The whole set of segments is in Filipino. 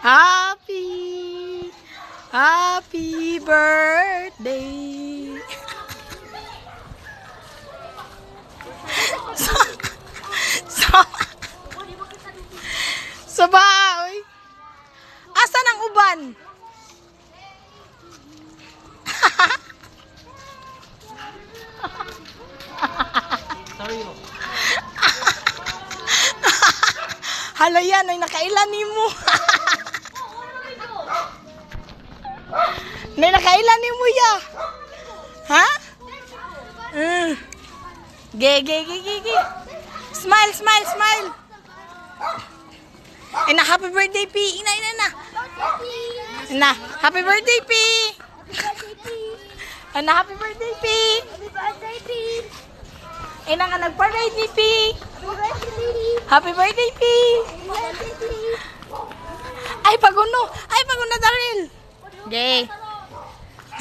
Happy, happy birthday. Sa baoy. Asan ang uban? Sorry mo. Hala yan, ay nakailan ni mo. Nay nakailan ni mo ya. Ha? Ge. Smile, smile, smile. Ay na, happy birthday, P. Ina. Na, happy birthday, P. Ay na, happy birthday, P. Ay na nga, nag-parade ni P. Happy birthday, P. Ay, paguno Daryl. Ge.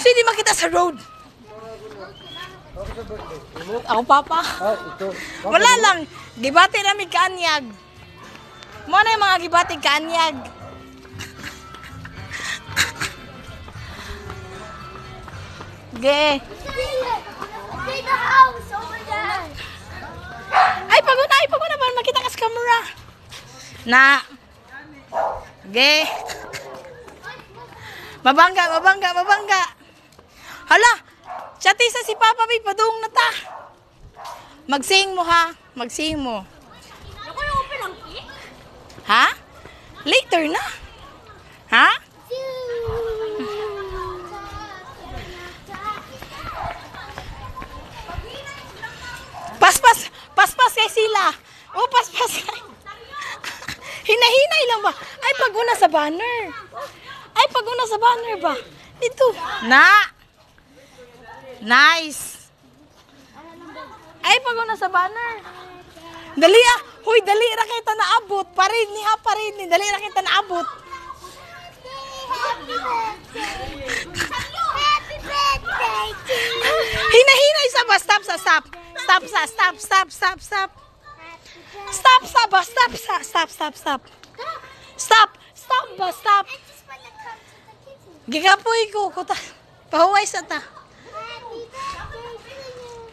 So, hindi makita sa road. Ako, Papa. Wala lang. Gibati namin kaanyag. Mo na yung mga gibati kaanyag. Ge. See the house over there. Ay, paguna para makita ka sa camera. Na. Ge. Mabangga. Hala, chatisa si Papa, may padung na ta. Magsing mo ha, magsing mo. Ako yung open ang cake? Ha? Later na. Ha? Paspas kay sila. Oh, paspas kay. Hinahinay lang ba? Ay, paguna sa banner. Ba? Dito. Na. Nice. Ay, paguna sa banner. Dali ah. Huy, dali ra kita naabot. Parid ni. Dali ra kita naabot. Happy birthday to you. Hinahinay sa ba? Stop. Stop. I just want to come to the kitchen. Gigapoy ko. Kuta. Pahuway sa ta. Happy birthday to you.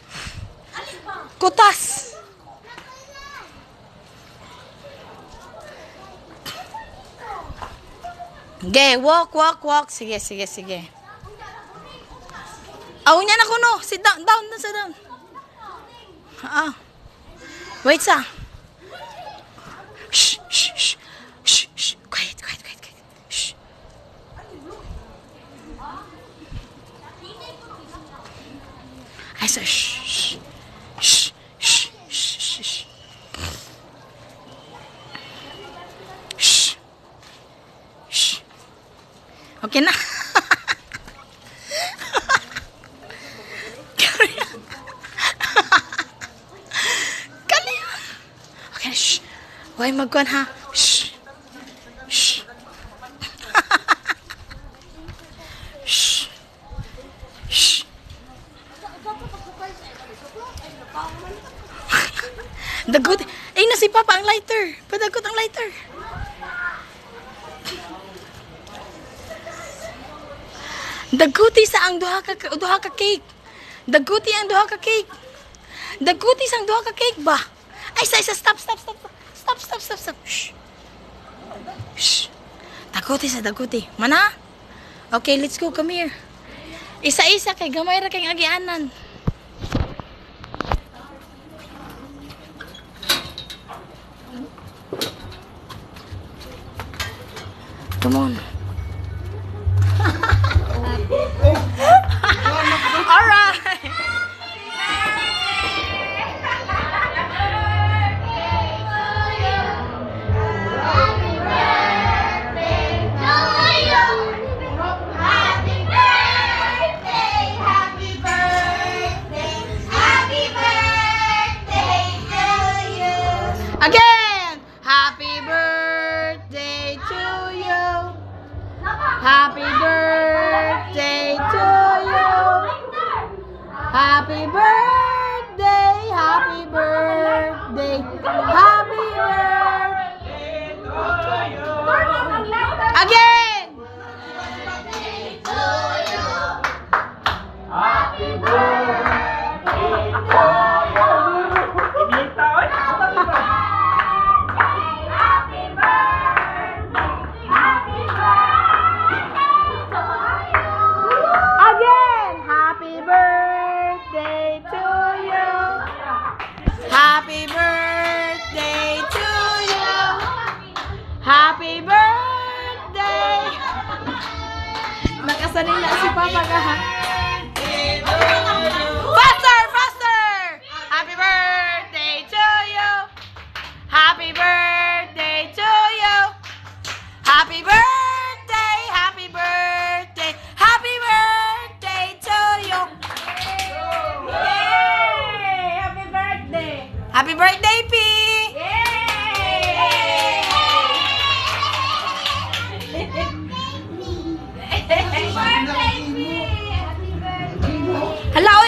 Kutas. Ge, walk. Sige. Aw niya na kuno. Sit down. Sit down. Wait sa. Shh. Quiet. Shh. I said shh. Okay na. Okay, shh. Huwag magkuhan ha. Shh. Shh. Dagot. Ay, na si Papa ang lighter. Padagot ang lighter. Daguti sa ang duha ka cake. Daguti ang duha ka cake. Daguti sa ang duha ka cake ba? Ay, stop. Shh. Daguti. Mana? Okay, let's go. Come here. Isa-isa kay gamay ra kay agianan. Come on. All right. Again, happy birthday to you. Happy birthday to you. Happy birthday. Happy birthday to you. Faster, faster! Happy birthday to you. Happy birthday to you. Happy birthday, happy birthday, happy birthday to you. Yay! Happy birthday. Happy birthday, P. Hala, oy,